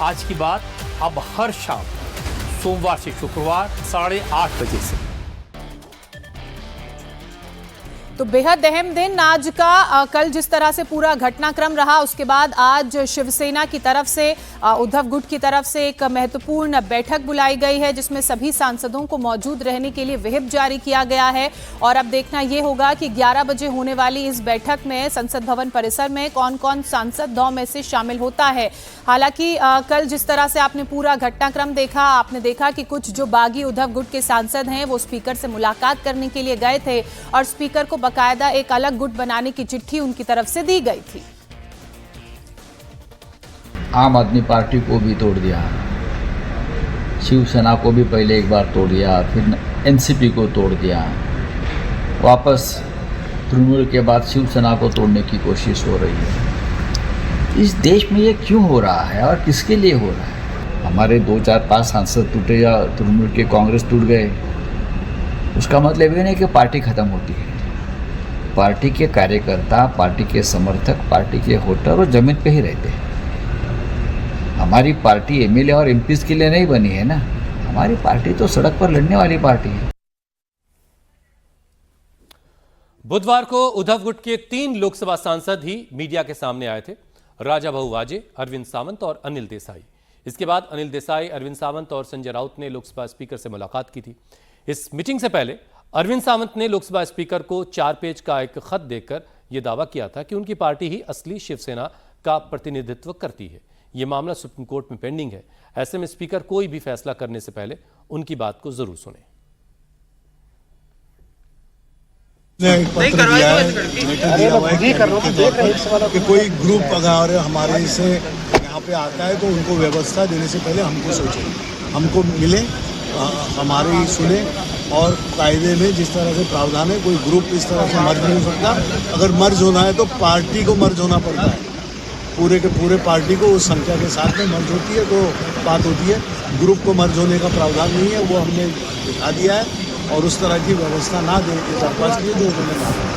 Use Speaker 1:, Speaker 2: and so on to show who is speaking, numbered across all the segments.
Speaker 1: आज की बात अब हर शाम सोमवार से शुक्रवार 8:30 बजे से।
Speaker 2: तो बेहद अहम दिन आज का। कल जिस तरह से पूरा घटनाक्रम रहा, उसके बाद आज शिवसेना की तरफ से, उद्धव गुट की तरफ से एक महत्वपूर्ण बैठक बुलाई गई है, जिसमें सभी सांसदों को मौजूद रहने के लिए व्हिप जारी किया गया है। और अब देखना यह होगा कि 11 बजे होने वाली इस बैठक में संसद भवन परिसर में कौन कौन सांसद 9 में से शामिल होता है। हालांकि कल जिस तरह से आपने पूरा घटनाक्रम देखा, आपने देखा कि कुछ जो बागी उद्धव गुट के सांसद हैं वो स्पीकर से मुलाकात करने के लिए गए थे और स्पीकर को बाकायदा एक अलग गुट बनाने की चिट्ठी उनकी तरफ से दी गई थी।
Speaker 3: आम आदमी पार्टी को भी तोड़ दिया, शिवसेना को भी पहले एक बार तोड़ दिया, फिर एनसीपी को तोड़ दिया, वापस तृणमूल के बाद शिवसेना को तोड़ने की कोशिश हो रही है। इस देश में ये क्यों हो रहा है और किसके लिए हो रहा है? हमारे 2, 4, 5 सांसद टूटे या तृणमूल के कांग्रेस टूट गए, उसका मतलब ये नहीं कि पार्टी खत्म होती है। पार्टी के कार्यकर्ता, पार्टी के समर्थक, पार्टी के वोटर और जमीन पे ही रहते हैं। हमारी पार्टी एमएलए और एमपीज के लिए नहीं बनी है ना, हमारी पार्टी तो सड़क पर लड़ने वाली पार्टी है।
Speaker 4: बुधवार को उद्धव गुट के 3 लोकसभा सांसद ही मीडिया के सामने आए थे, राजाभाऊ वाजे, अरविंद सावंत और अनिल देसाई। इसके बाद अनिल देसाई, अरविंद सावंत और संजय राउत ने लोकसभा स्पीकर से मुलाकात की थी। इस मीटिंग से पहले अरविंद सावंत ने लोकसभा स्पीकर को 4 पेज का एक खत देकर यह दावा किया था कि उनकी पार्टी ही असली शिवसेना का प्रतिनिधित्व करती है। यह मामला सुप्रीम कोर्ट में पेंडिंग है। ऐसे में स्पीकर कोई भी फैसला करने से पहले उनकी बात को जरूर सुने।
Speaker 5: एक पत्र दिया है, कि कोई ग्रुप अगर हमारे से यहाँ पे आता है तो उनको व्यवस्था देने से पहले हमको सोचे, हमको मिले, हमारी सुने और कायदे में जिस तरह से प्रावधान है, कोई ग्रुप इस तरह से मर्ज नहीं हो सकता। अगर मर्ज होना है तो पार्टी को मर्ज होना पड़ता है, पूरे के पूरे पार्टी को उस संख्या के साथ में मर्ज होती है तो बात होती है। ग्रुप को मर्ज होने का प्रावधान नहीं है, वो हमने दिखा दिया है और उस तरह की व्यवस्था ना देने के पर्पज के लिए जो उन्होंने मांगा।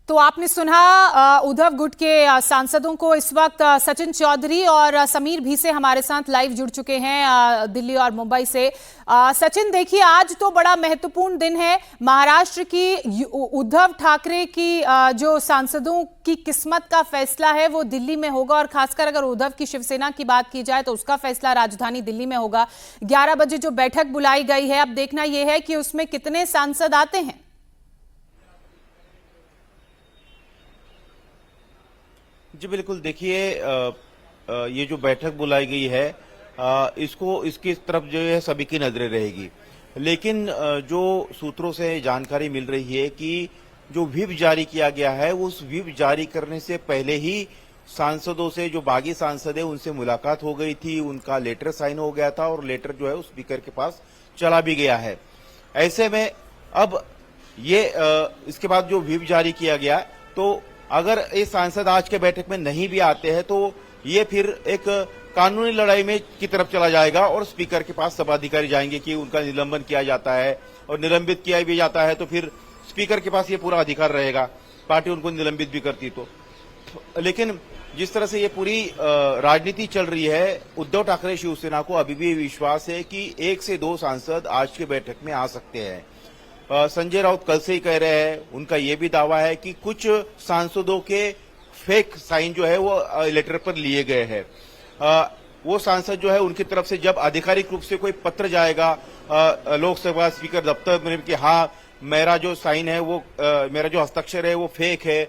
Speaker 2: तो आपने सुना उद्धव गुट के सांसदों को। इस वक्त सचिन चौधरी और समीर भीसे हमारे साथ लाइव जुड़ चुके हैं दिल्ली और मुंबई से। सचिन, देखिए आज तो बड़ा महत्वपूर्ण दिन है। महाराष्ट्र की उद्धव ठाकरे की जो सांसदों की किस्मत का फैसला है वो दिल्ली में होगा और खासकर अगर उद्धव की शिवसेना की बात की जाए तो उसका फैसला राजधानी दिल्ली में होगा। 11 बजे जो बैठक बुलाई गई है, अब देखना यह है कि उसमें कितने सांसद आते हैं।
Speaker 6: जी बिल्कुल, देखिए ये जो बैठक बुलाई गई है इसकी तरफ जो है सभी की नजरें रहेगी। लेकिन जो सूत्रों से जानकारी मिल रही है कि जो व्हिप जारी किया गया है, उस व्हिप जारी करने से पहले ही सांसदों से, जो बागी सांसद है, उनसे मुलाकात हो गई थी, उनका लेटर साइन हो गया था और लेटर जो है उस स्पीकर के पास चला भी गया है। ऐसे में अब ये इसके बाद जो व्हिप जारी किया गया, तो अगर ये सांसद आज के बैठक में नहीं भी आते हैं तो ये फिर एक कानूनी लड़ाई में की तरफ चला जाएगा और स्पीकर के पास सब अधिकारी जाएंगे कि उनका निलंबन किया जाता है और निलंबित किया भी जाता है तो फिर स्पीकर के पास ये पूरा अधिकार रहेगा, पार्टी उनको निलंबित भी करती तो। लेकिन जिस तरह से ये पूरी राजनीति चल रही है, उद्धव ठाकरे शिवसेना को अभी भी विश्वास है कि 1 से 2 सांसद आज की बैठक में आ सकते हैं। संजय राउत कल से ही कह रहे हैं, उनका यह भी दावा है कि कुछ सांसदों के फेक साइन जो है वो लेटर पर लिए गए हैं। वो सांसद जो है उनकी तरफ से जब आधिकारिक रूप से कोई पत्र जाएगा लोकसभा स्पीकर दफ्तर में कि हाँ मेरा जो साइन है वो मेरा जो हस्ताक्षर है वो फेक है,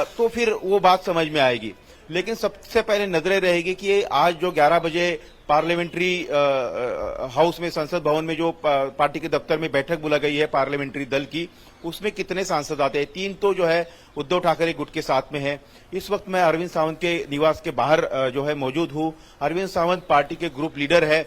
Speaker 6: तो फिर वो बात समझ में आएगी। लेकिन सबसे पहले नजरें रहेगी कि आज जो 11 बजे पार्लियामेंट्री हाउस में, संसद भवन में जो पार्टी के दफ्तर में बैठक बुलाई गई है पार्लियामेंट्री दल की, उसमें कितने सांसद आते हैं। 3 तो जो है उद्धव ठाकरे गुट के साथ में है। इस वक्त मैं अरविंद सावंत के निवास के बाहर जो है मौजूद हूं। अरविंद सावंत पार्टी के ग्रुप लीडर है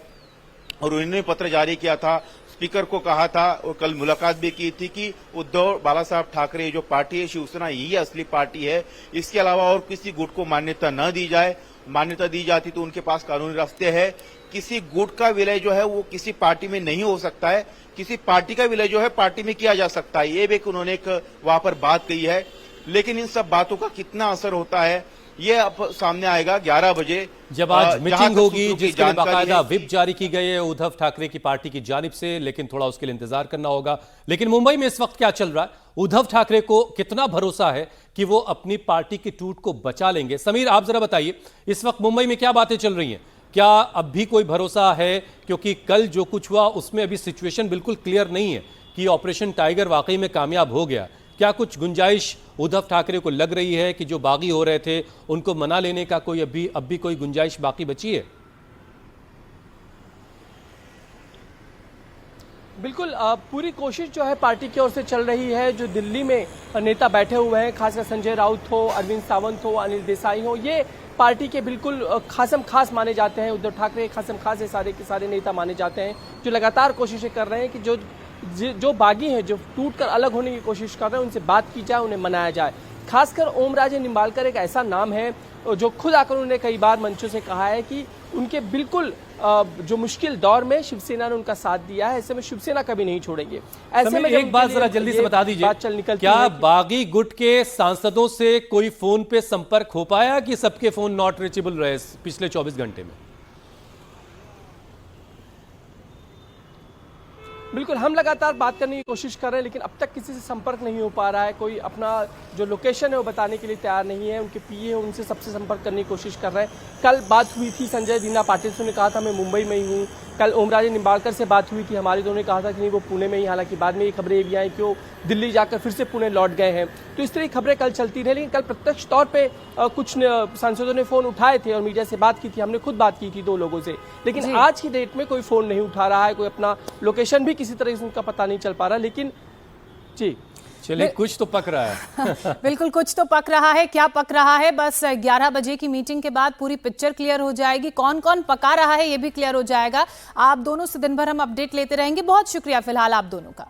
Speaker 6: और उन्होंने पत्र जारी किया था, स्पीकर को कहा था और कल मुलाकात भी की थी कि उद्धव बाला साहब ठाकरे जो पार्टी है शिवसेना, यही असली पार्टी है, इसके अलावा और किसी गुट को मान्यता न दी जाए। मान्यता दी जाती तो उनके पास कानूनी रास्ते हैं। किसी गुट का विलय जो है वो किसी पार्टी में नहीं हो सकता है, किसी पार्टी का विलय जो है पार्टी में किया जा सकता है। ये भी उन्होंने एक वहां पर बात कही है। लेकिन इन सब बातों का कितना असर होता है ये अब सामने आएगा 11 बजे
Speaker 4: जब आज
Speaker 6: जहां
Speaker 4: मीटिंग
Speaker 6: तक
Speaker 4: होगी
Speaker 6: सूत्रों की
Speaker 4: जिसके लिए
Speaker 6: जानकारी
Speaker 4: बाकायदा
Speaker 6: है।
Speaker 4: विप जारी की गई है उद्धव ठाकरे की पार्टी की जानिब से, लेकिन थोड़ा उसके लिए इंतजार करना होगा। लेकिन मुंबई में इस वक्त क्या चल रहा है, उद्धव ठाकरे को कितना भरोसा है कि वो अपनी पार्टी की टूट को बचा लेंगे? समीर, आप जरा बताइए, इस वक्त मुंबई में क्या बातें चल रही हैं? क्या अब भी कोई भरोसा है? क्योंकि कल जो कुछ हुआ उसमें अभी सिचुएशन बिल्कुल क्लियर नहीं है कि ऑपरेशन टाइगर वाकई में कामयाब हो गया। क्या कुछ गुंजाइश उद्धव ठाकरे को लग रही है कि जो बागी हो रहे थे उनको मना लेने का कोई अब भी कोई गुंजाइश बाकी बची है?
Speaker 7: बिल्कुल पूरी कोशिश जो है पार्टी की ओर से चल रही है। जो दिल्ली में नेता बैठे हुए हैं, खासकर संजय राउत हो, अरविंद सावंत हो, अनिल देसाई हो, ये पार्टी के बिल्कुल खासम खास माने जाते हैं। उद्धव ठाकरे खासम खास सारे के सारे नेता माने जाते हैं, जो लगातार कोशिशें कर रहे हैं कि जो बागी हैं, जो टूटकर अलग होने की कोशिश कर रहे हैं, उनसे बात की जाए, उन्हें मनाया जाए। खासकर ओमराजे निंबालकर एक ऐसा नाम है जो खुद आकर उन्होंने कई बार मंचों से कहा है कि उनके बिल्कुल जो मुश्किल दौर में शिवसेना ने उनका साथ दिया है, ऐसे में शिवसेना कभी नहीं छोड़ेंगे। ऐसे में
Speaker 4: एक बात जरा जल्दी से बता दीजिए, क्या बागी गुट के सांसदों से कोई फोन पे संपर्क हो पाया कि सबके फोन नॉट रीचेबल रहे पिछले 24 घंटे में?
Speaker 7: बिल्कुल, हम लगातार बात करने की कोशिश कर रहे हैं, लेकिन अब तक किसी से संपर्क नहीं हो पा रहा है। कोई अपना जो लोकेशन है वो बताने के लिए तैयार नहीं है। उनके पीए हैं, उनसे सबसे संपर्क करने की कोशिश कर रहे हैं। कल बात हुई थी संजय दीना पाटिल से, उन्होंने कहा था मैं मुंबई में ही हूँ। कल ओमराजे निंबालकर से बात हुई थी हमारी, तो उन्होंने कहा था कि नहीं वो पुणे में ही, हालांकि बाद में ये खबरें भी आई कि वो दिल्ली जाकर फिर से पुणे लौट गए हैं। तो इस तरह की खबरें कल चलती रही, लेकिन कल प्रत्यक्ष तौर पे कुछ सांसदों ने फोन उठाए थे और मीडिया से बात की थी। हमने खुद बात की थी 2 लोगों से, लेकिन आज की डेट में कोई फोन नहीं उठा रहा है, कोई अपना लोकेशन भी किसी तरह से उनका पता नहीं चल पा रहा। लेकिन जी
Speaker 4: चलिए, कुछ तो पक रहा है।
Speaker 2: बिल्कुल कुछ तो पक रहा है। क्या पक रहा है, बस 11 बजे की मीटिंग के बाद पूरी पिक्चर क्लियर हो जाएगी। कौन कौन पका रहा है ये भी क्लियर हो जाएगा। आप दोनों से दिन भर हम अपडेट लेते रहेंगे। बहुत शुक्रिया फिलहाल आप दोनों का।